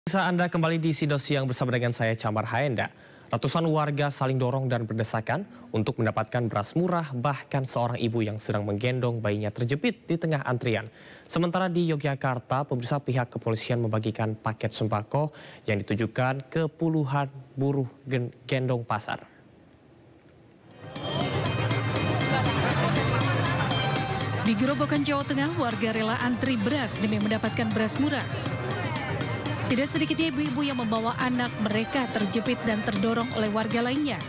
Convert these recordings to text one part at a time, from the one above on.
Bisa Anda kembali di Sidos Siang bersama dengan saya Camar Haenda. Ratusan warga saling dorong dan berdesakan untuk mendapatkan beras murah, bahkan seorang ibu yang sedang menggendong bayinya terjepit di tengah antrian. Sementara di Yogyakarta, pemirsa, pihak kepolisian membagikan paket sembako yang ditujukan ke puluhan buruh gendong pasar. Di Gerobokan, Jawa Tengah, warga rela antri beras demi mendapatkan beras murah. Tidak sedikitnya ibu-ibu yang membawa anak mereka terjepit dan terdorong oleh warga lainnya.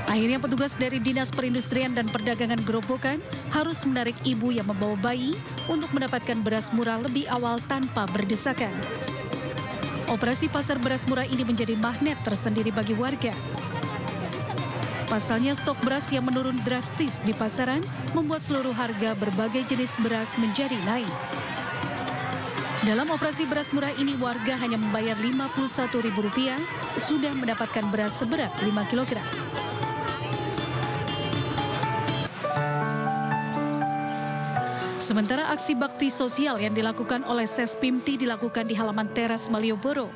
Akhirnya petugas dari Dinas Perindustrian dan Perdagangan Gerobokan harus menarik ibu yang membawa bayi untuk mendapatkan beras murah lebih awal tanpa berdesakan. Operasi pasar beras murah ini menjadi magnet tersendiri bagi warga. Pasalnya stok beras yang menurun drastis di pasaran membuat seluruh harga berbagai jenis beras menjadi naik. Dalam operasi beras murah ini, warga hanya membayar Rp51.000 sudah mendapatkan beras seberat 5 kg. Sementara aksi bakti sosial yang dilakukan oleh Sespimti dilakukan di halaman teras Malioboro.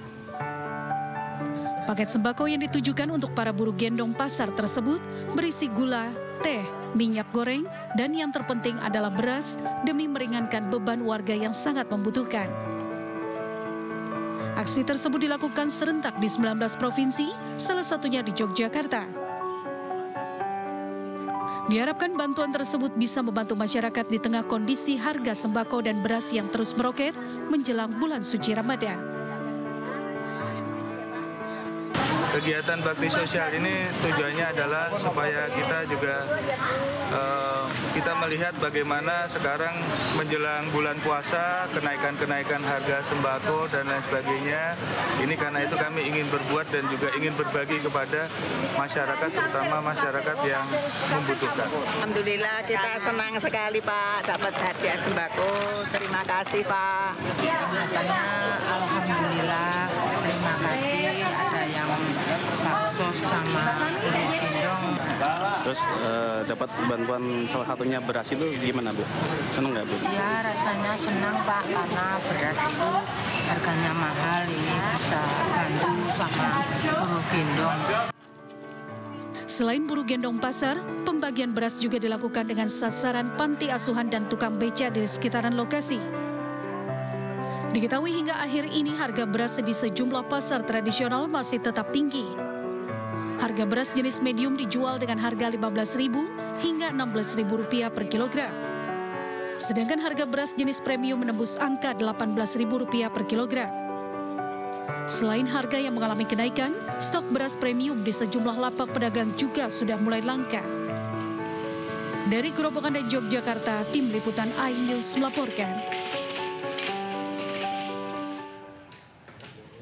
Paket sembako yang ditujukan untuk para buruh gendong pasar tersebut berisi gula, teh, minyak goreng, dan yang terpenting adalah beras demi meringankan beban warga yang sangat membutuhkan. Aksi tersebut dilakukan serentak di 19 provinsi, salah satunya di Yogyakarta. Diharapkan bantuan tersebut bisa membantu masyarakat di tengah kondisi harga sembako dan beras yang terus meroket menjelang bulan suci Ramadan. Kegiatan bakti sosial ini tujuannya adalah supaya kita juga kita melihat bagaimana sekarang menjelang bulan puasa, kenaikan harga sembako dan lain sebagainya. Ini karena itu kami ingin berbuat dan juga ingin berbagi kepada masyarakat, terutama masyarakat yang membutuhkan. Alhamdulillah kita senang sekali Pak dapat hadiah sembako. Terima kasih Pak. Alhamdulillah, terima kasih. Ada yang bakso sama gendong. Terus dapat bantuan salah satunya beras itu gimana Bu? Senang nggak Bu? Ya rasanya senang Pak, karena beras itu harganya mahal, ini bisa bantu sama buruh gendong. Selain buruh gendong pasar, pembagian beras juga dilakukan dengan sasaran panti asuhan dan tukang beca di sekitaran lokasi. Diketahui hingga akhir ini harga beras di sejumlah pasar tradisional masih tetap tinggi. Harga beras jenis medium dijual dengan harga Rp15.000 hingga Rp16.000 per kilogram. Sedangkan harga beras jenis premium menembus angka Rp18.000 per kilogram. Selain harga yang mengalami kenaikan, stok beras premium di sejumlah lapak pedagang juga sudah mulai langka. Dari Gerobokan dan Yogyakarta, tim liputan iNews melaporkan.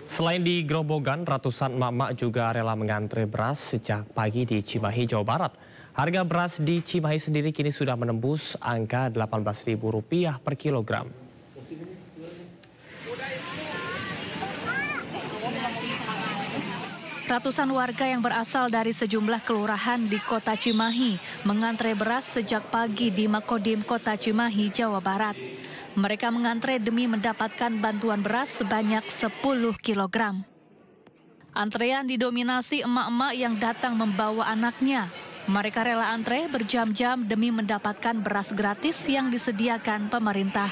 Selain di Gerobokan, ratusan emak-emak juga rela mengantre beras sejak pagi di Cimahi, Jawa Barat. Harga beras di Cimahi sendiri kini sudah menembus angka Rp18.000 per kilogram. Ratusan warga yang berasal dari sejumlah kelurahan di Kota Cimahi mengantre beras sejak pagi di Makodim Kota Cimahi, Jawa Barat. Mereka mengantre demi mendapatkan bantuan beras sebanyak 10 kg. Antrean didominasi emak-emak yang datang membawa anaknya. Mereka rela antre berjam-jam demi mendapatkan beras gratis yang disediakan pemerintah.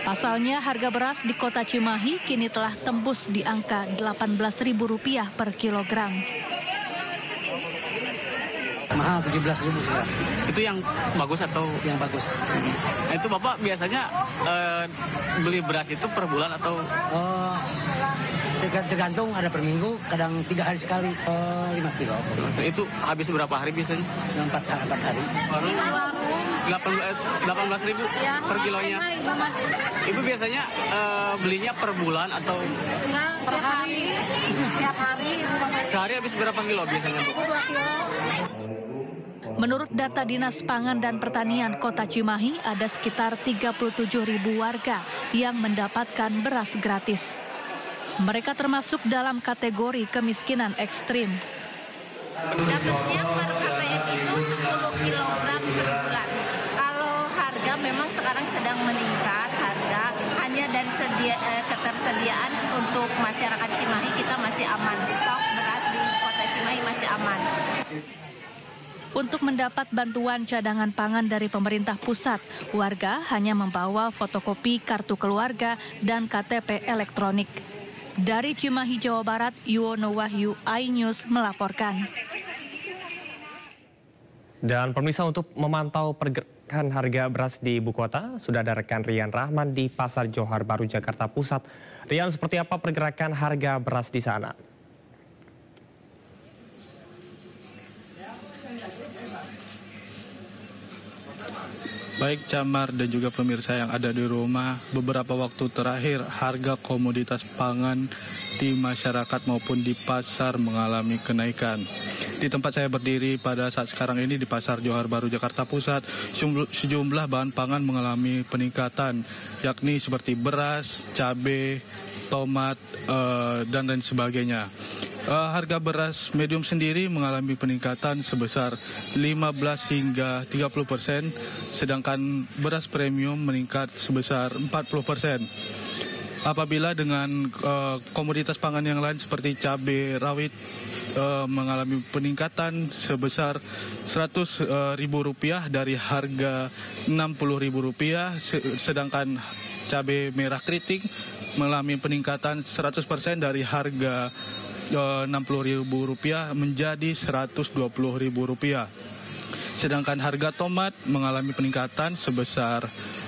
Pasalnya harga beras di Kota Cimahi kini telah tembus di angka Rp18.000 per kilogram. Mahal, Rp17.000 sudah. Itu yang bagus atau yang bagus? Nah, itu Bapak biasanya beli beras itu per bulan atau? Oh, tergantung, ada per minggu, kadang 3 hari sekali. 5 kilo. Itu habis berapa hari biasanya? 4 hari. Baru 18.000 per kilonya. Ibu biasanya belinya per bulan atau? Per hari, tiap hari. Sehari habis berapa kilo biasanya Bu? 2 kilo. Menurut data Dinas Pangan dan Pertanian Kota Cimahi, ada sekitar 37.000 warga yang mendapatkan beras gratis. Mereka termasuk dalam kategori kemiskinan ekstrim. Dapatnya per KPM itu 10 kg per bulan. Kalau harga memang sekarang sedang meningkat, harga hanya ya dari ketersediaan untuk masyarakat Cimahi kita masih aman. Stok beras di Kota Cimahi masih aman. Untuk mendapat bantuan cadangan pangan dari pemerintah pusat, warga hanya membawa fotokopi kartu keluarga dan KTP elektronik. Dari Cimahi, Jawa Barat, Yuwono Wahyu, iNews melaporkan. Dan pemirsa, untuk memantau pergerakan harga beras di ibu kota, sudah ada rekan Rian Rahman di Pasar Johar Baru, Jakarta Pusat. Rian, seperti apa pergerakan harga beras di sana? Baik Camar dan juga pemirsa yang ada di rumah, beberapa waktu terakhir harga komoditas pangan di masyarakat maupun di pasar mengalami kenaikan. Di tempat saya berdiri pada saat sekarang ini di Pasar Johar Baru, Jakarta Pusat, sejumlah bahan pangan mengalami peningkatan, yakni seperti beras, cabai, tomat, dan lain sebagainya. Harga beras medium sendiri mengalami peningkatan sebesar 15 hingga 30%, sedangkan beras premium meningkat sebesar 40%. Apabila dengan komoditas pangan yang lain seperti cabai rawit mengalami peningkatan sebesar Rp100.000 dari harga Rp60.000, sedangkan cabai merah keriting mengalami peningkatan 100% dari harga Rp60.000 menjadi Rp120.000. Sedangkan harga tomat mengalami peningkatan sebesar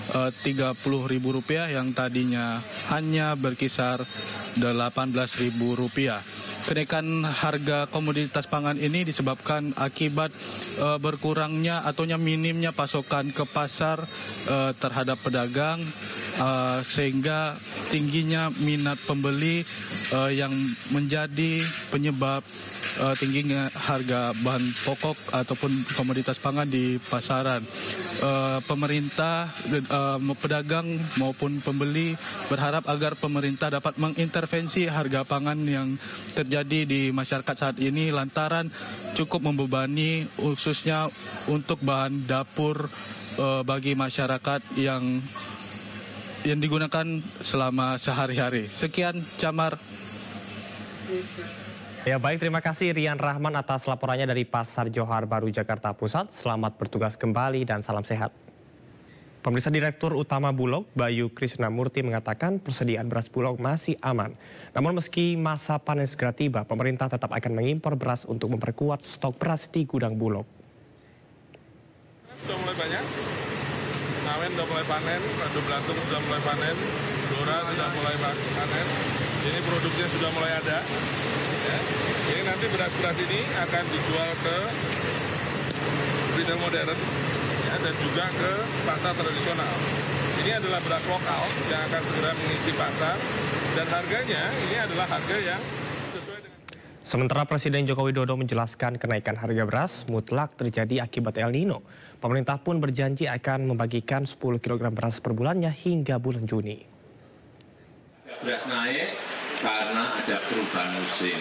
Rp30.000 yang tadinya hanya berkisar Rp18.000. Kenaikan harga komoditas pangan ini disebabkan akibat berkurangnya atau minimnya pasokan ke pasar terhadap pedagang, sehingga tingginya minat pembeli yang menjadi penyebab tingginya harga bahan pokok ataupun komoditas pangan di pasaran. Pemerintah, pedagang maupun pembeli berharap agar pemerintah dapat mengintervensi harga pangan yang terjadi di masyarakat saat ini lantaran cukup membebani khususnya untuk bahan dapur bagi masyarakat yang digunakan selama sehari-hari. Sekian, Camar. Ya baik, terima kasih Rian Rahman atas laporannya dari Pasar Johar Baru, Jakarta Pusat. Selamat bertugas kembali dan salam sehat. Pemirsa, Direktur Utama Bulog, Bayu Krisnamurti mengatakan persediaan beras Bulog masih aman. Namun meski masa panen segera tiba, pemerintah tetap akan mengimpor beras untuk memperkuat stok beras di gudang Bulog. Sudah mulai banyak, Ngawen sudah mulai panen, Radu Belatung sudah mulai panen, Blora sudah mulai panen, ini produknya sudah mulai ada. Ya. Jadi nanti beras-beras ini akan dijual ke retail modern ya, dan juga ke pasar tradisional. Ini adalah beras lokal yang akan segera mengisi pasar dan harganya ini adalah harga yang sesuai dengan... Sementara Presiden Joko Widodo menjelaskan kenaikan harga beras mutlak terjadi akibat El Nino. Pemerintah pun berjanji akan membagikan 10 kg beras per bulannya hingga bulan Juni. Beras naik karena ada perubahan musim,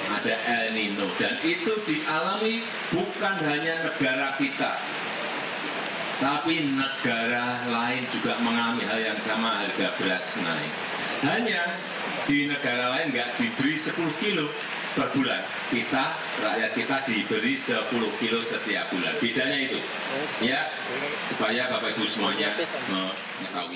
ada El Nino, dan itu dialami bukan hanya negara kita, tapi negara lain juga mengalami hal yang sama, harga beras naik. Hanya di negara lain nggak diberi 10 kilo per bulan, kita, rakyat kita diberi 10 kilo setiap bulan. Bedanya itu, ya, supaya Bapak Ibu semuanya mengetahui.